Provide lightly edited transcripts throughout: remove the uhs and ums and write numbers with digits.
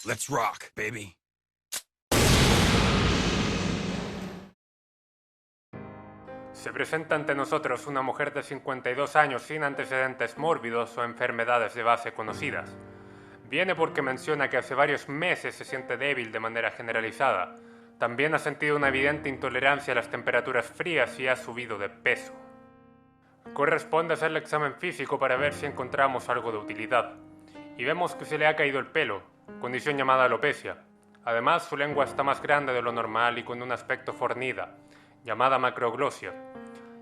Let's rock, baby. Se presenta ante nosotros una mujer de 52 años sin antecedentes mórbidos o enfermedades de base conocidas. Viene porque menciona que hace varios meses se siente débil de manera generalizada. También ha sentido una evidente intolerancia a las temperaturas frías y ha subido de peso. Corresponde hacer el examen físico para ver si encontramos algo de utilidad. Y vemos que se le ha caído el pelo, condición llamada alopecia. Además, su lengua está más grande de lo normal y con un aspecto fornida, llamada macroglosia.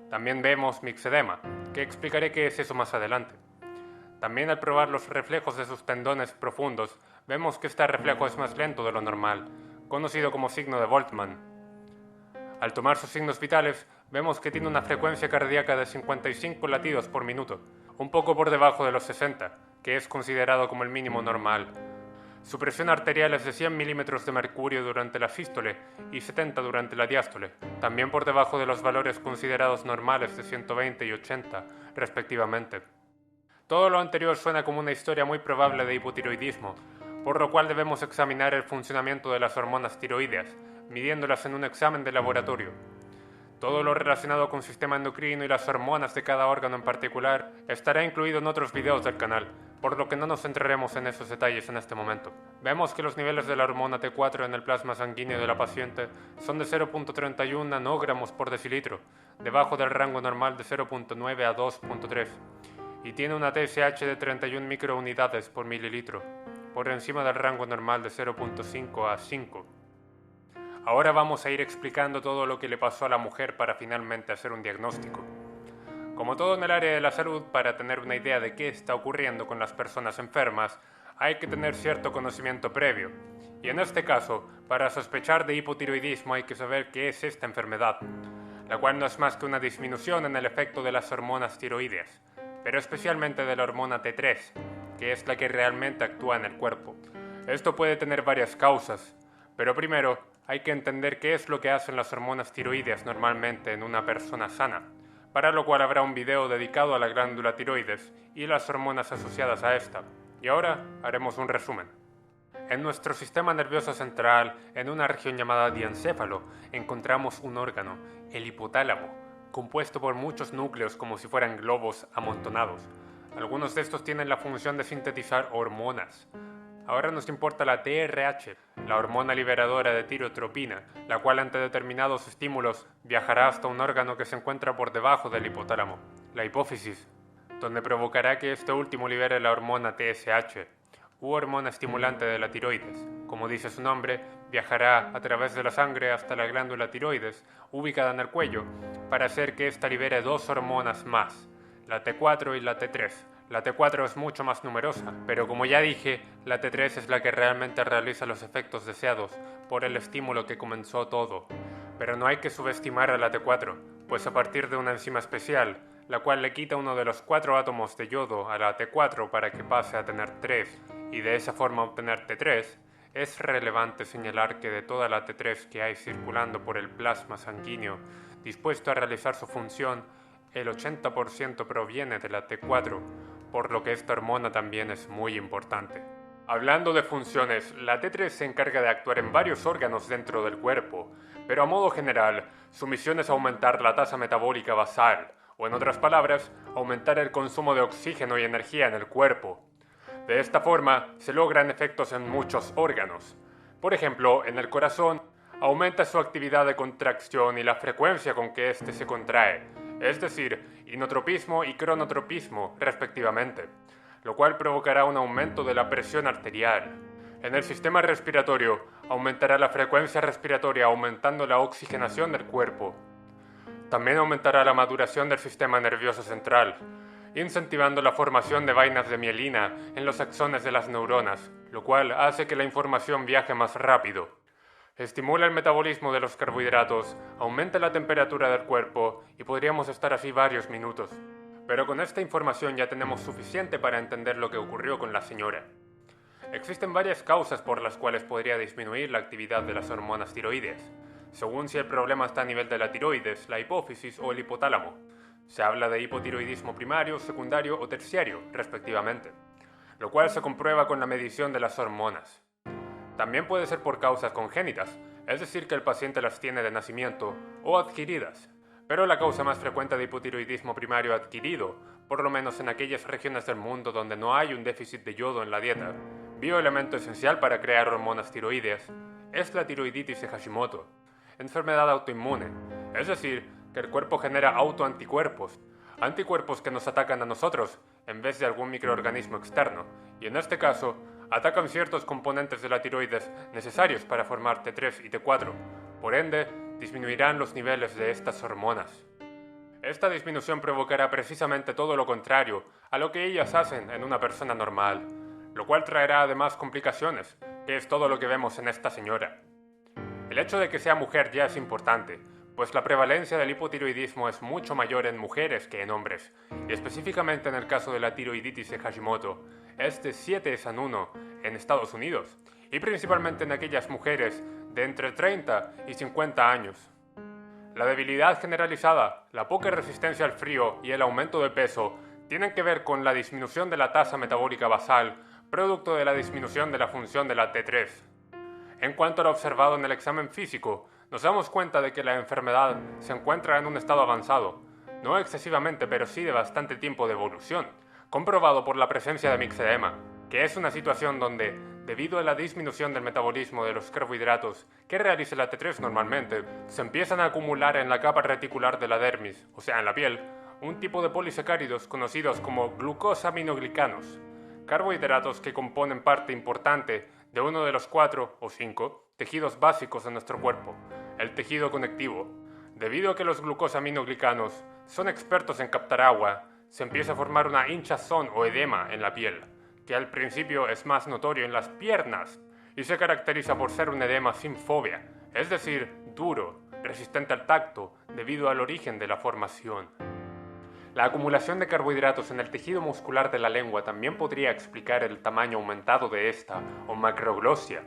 También vemos mixedema, que explicaré qué es eso más adelante. También al probar los reflejos de sus tendones profundos, vemos que este reflejo es más lento de lo normal, conocido como signo de Voltmann. Al tomar sus signos vitales, vemos que tiene una frecuencia cardíaca de 55 latidos por minuto, un poco por debajo de los 60, que es considerado como el mínimo normal. Su presión arterial es de 100 milímetros de mercurio durante la sístole y 70 durante la diástole, también por debajo de los valores considerados normales de 120 y 80, respectivamente. Todo lo anterior suena como una historia muy probable de hipotiroidismo, por lo cual debemos examinar el funcionamiento de las hormonas tiroideas, midiéndolas en un examen de laboratorio. Todo lo relacionado con el sistema endocrino y las hormonas de cada órgano en particular estará incluido en otros videos del canal, por lo que no nos centraremos en esos detalles en este momento. Vemos que los niveles de la hormona T4 en el plasma sanguíneo de la paciente son de 0.31 nanogramos por decilitro, debajo del rango normal de 0.9 a 2.3, y tiene una TSH de 31 microunidades por mililitro, por encima del rango normal de 0.5 a 5. Ahora vamos a ir explicando todo lo que le pasó a la mujer para finalmente hacer un diagnóstico. Como todo en el área de la salud, para tener una idea de qué está ocurriendo con las personas enfermas, hay que tener cierto conocimiento previo. Y en este caso, para sospechar de hipotiroidismo hay que saber qué es esta enfermedad, la cual no es más que una disminución en el efecto de las hormonas tiroideas, pero especialmente de la hormona T3, que es la que realmente actúa en el cuerpo. Esto puede tener varias causas, pero primero hay que entender qué es lo que hacen las hormonas tiroideas normalmente en una persona sana, para lo cual habrá un video dedicado a la glándula tiroides y las hormonas asociadas a esta. Y ahora haremos un resumen. En nuestro sistema nervioso central, en una región llamada diencéfalo, encontramos un órgano, el hipotálamo, compuesto por muchos núcleos como si fueran globos amontonados. Algunos de estos tienen la función de sintetizar hormonas. Ahora nos importa la TRH, la hormona liberadora de tirotropina, la cual ante determinados estímulos viajará hasta un órgano que se encuentra por debajo del hipotálamo, la hipófisis, donde provocará que este último libere la hormona TSH, u hormona estimulante de la tiroides. Como dice su nombre, viajará a través de la sangre hasta la glándula tiroides, ubicada en el cuello, para hacer que ésta libere dos hormonas más, la T4 y la T3. La T4 es mucho más numerosa, pero como ya dije, la T3 es la que realmente realiza los efectos deseados por el estímulo que comenzó todo. Pero no hay que subestimar a la T4, pues a partir de una enzima especial, la cual le quita uno de los 4 átomos de yodo a la T4 para que pase a tener 3, y de esa forma obtener T3, es relevante señalar que de toda la T3 que hay circulando por el plasma sanguíneo, dispuesto a realizar su función, el 80% proviene de la T4, por lo que esta hormona también es muy importante. Hablando de funciones, la T3 se encarga de actuar en varios órganos dentro del cuerpo, pero a modo general, su misión es aumentar la tasa metabólica basal, o en otras palabras, aumentar el consumo de oxígeno y energía en el cuerpo. De esta forma, se logran efectos en muchos órganos. Por ejemplo, en el corazón, aumenta su actividad de contracción y la frecuencia con que éste se contrae, es decir, inotropismo y cronotropismo, respectivamente, lo cual provocará un aumento de la presión arterial. En el sistema respiratorio, aumentará la frecuencia respiratoria aumentando la oxigenación del cuerpo. También aumentará la maduración del sistema nervioso central, incentivando la formación de vainas de mielina en los axones de las neuronas, lo cual hace que la información viaje más rápido. Estimula el metabolismo de los carbohidratos, aumenta la temperatura del cuerpo y podríamos estar así varios minutos. Pero con esta información ya tenemos suficiente para entender lo que ocurrió con la señora. Existen varias causas por las cuales podría disminuir la actividad de las hormonas tiroideas, según si el problema está a nivel de la tiroides, la hipófisis o el hipotálamo. Se habla de hipotiroidismo primario, secundario o terciario, respectivamente, lo cual se comprueba con la medición de las hormonas. También puede ser por causas congénitas, es decir, que el paciente las tiene de nacimiento, o adquiridas. Pero la causa más frecuente de hipotiroidismo primario adquirido, por lo menos en aquellas regiones del mundo donde no hay un déficit de yodo en la dieta, bioelemento esencial para crear hormonas tiroideas, es la tiroiditis de Hashimoto, enfermedad autoinmune, es decir, que el cuerpo genera autoanticuerpos, anticuerpos que nos atacan a nosotros en vez de algún microorganismo externo, y en este caso, atacan ciertos componentes de la tiroides necesarios para formar T3 y T4, por ende, disminuirán los niveles de estas hormonas. Esta disminución provocará precisamente todo lo contrario a lo que ellas hacen en una persona normal, lo cual traerá además complicaciones, que es todo lo que vemos en esta señora. El hecho de que sea mujer ya es importante, pues la prevalencia del hipotiroidismo es mucho mayor en mujeres que en hombres, y específicamente en el caso de la tiroiditis de Hashimoto, es de 7 a 1 en Estados Unidos, y principalmente en aquellas mujeres de entre 30 y 50 años. La debilidad generalizada, la poca resistencia al frío y el aumento de peso tienen que ver con la disminución de la tasa metabólica basal, producto de la disminución de la función de la T3. En cuanto a lo observado en el examen físico, nos damos cuenta de que la enfermedad se encuentra en un estado avanzado, no excesivamente pero sí de bastante tiempo de evolución, comprobado por la presencia de mixedema, que es una situación donde, debido a la disminución del metabolismo de los carbohidratos que realiza la T3 normalmente, se empiezan a acumular en la capa reticular de la dermis, o sea en la piel, un tipo de polisacáridos conocidos como glucosaminoglicanos, carbohidratos que componen parte importante de uno de los 4 o 5 tejidos básicos de nuestro cuerpo, el tejido conectivo. Debido a que los glucosaminoglicanos son expertos en captar agua, se empieza a formar una hinchazón o edema en la piel, que al principio es más notorio en las piernas y se caracteriza por ser un edema sin fobia, es decir, duro, resistente al tacto debido al origen de la formación. La acumulación de carbohidratos en el tejido muscular de la lengua también podría explicar el tamaño aumentado de esta o macroglossia,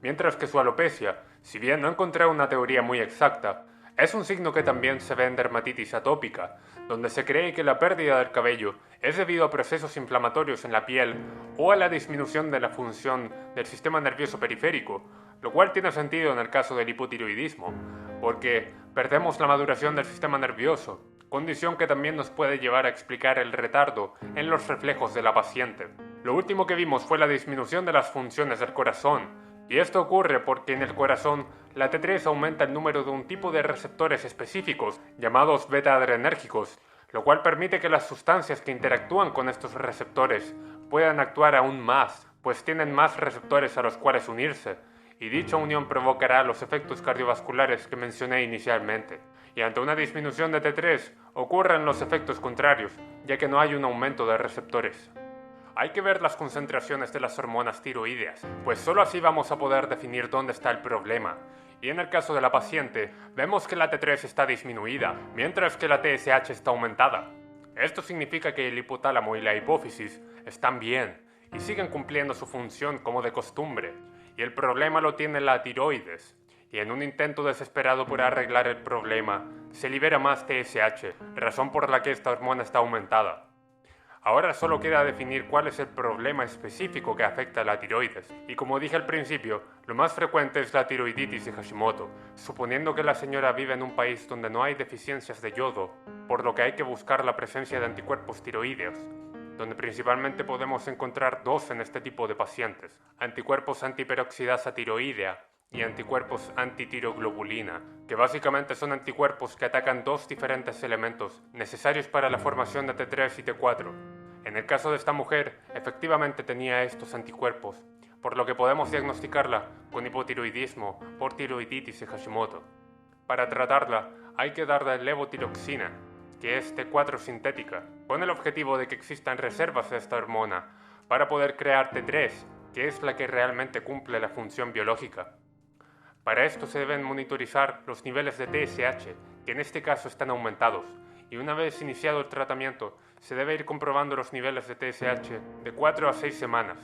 mientras que su alopecia, si bien no encontré una teoría muy exacta, es un signo que también se ve en dermatitis atópica, donde se cree que la pérdida del cabello es debido a procesos inflamatorios en la piel o a la disminución de la función del sistema nervioso periférico, lo cual tiene sentido en el caso del hipotiroidismo, porque perdemos la maduración del sistema nervioso, condición que también nos puede llevar a explicar el retardo en los reflejos de la paciente. Lo último que vimos fue la disminución de las funciones del corazón, y esto ocurre porque en el corazón la T3 aumenta el número de un tipo de receptores específicos, llamados beta-adrenérgicos, lo cual permite que las sustancias que interactúan con estos receptores puedan actuar aún más, pues tienen más receptores a los cuales unirse, y dicha unión provocará los efectos cardiovasculares que mencioné inicialmente. Y ante una disminución de T3 ocurren los efectos contrarios, ya que no hay un aumento de receptores. Hay que ver las concentraciones de las hormonas tiroideas, pues solo así vamos a poder definir dónde está el problema. Y en el caso de la paciente, vemos que la T3 está disminuida, mientras que la TSH está aumentada. Esto significa que el hipotálamo y la hipófisis están bien, y siguen cumpliendo su función como de costumbre, y el problema lo tiene la tiroides. Y en un intento desesperado por arreglar el problema, se libera más TSH, razón por la que esta hormona está aumentada. Ahora solo queda definir cuál es el problema específico que afecta a la tiroides, y como dije al principio, lo más frecuente es la tiroiditis de Hashimoto, suponiendo que la señora vive en un país donde no hay deficiencias de yodo, por lo que hay que buscar la presencia de anticuerpos tiroideos, donde principalmente podemos encontrar dos en este tipo de pacientes: anticuerpos antiperoxidasa tiroidea y anticuerpos antitiroglobulina, que básicamente son anticuerpos que atacan dos diferentes elementos necesarios para la formación de T3 y T4. En el caso de esta mujer, efectivamente tenía estos anticuerpos, por lo que podemos diagnosticarla con hipotiroidismo por tiroiditis de Hashimoto. Para tratarla, hay que darle levotiroxina, que es T4 sintética, con el objetivo de que existan reservas de esta hormona para poder crear T3, que es la que realmente cumple la función biológica. Para esto se deben monitorizar los niveles de TSH, que en este caso están aumentados, y una vez iniciado el tratamiento, se debe ir comprobando los niveles de TSH de 4 a 6 semanas,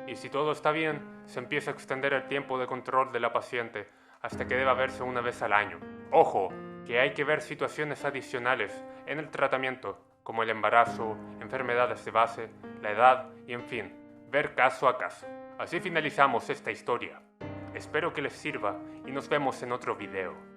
y si todo está bien, se empieza a extender el tiempo de control de la paciente hasta que deba verse una vez al año. Ojo, que hay que ver situaciones adicionales en el tratamiento, como el embarazo, enfermedades de base, la edad y en fin, ver caso a caso. Así finalizamos esta historia. Espero que les sirva y nos vemos en otro video.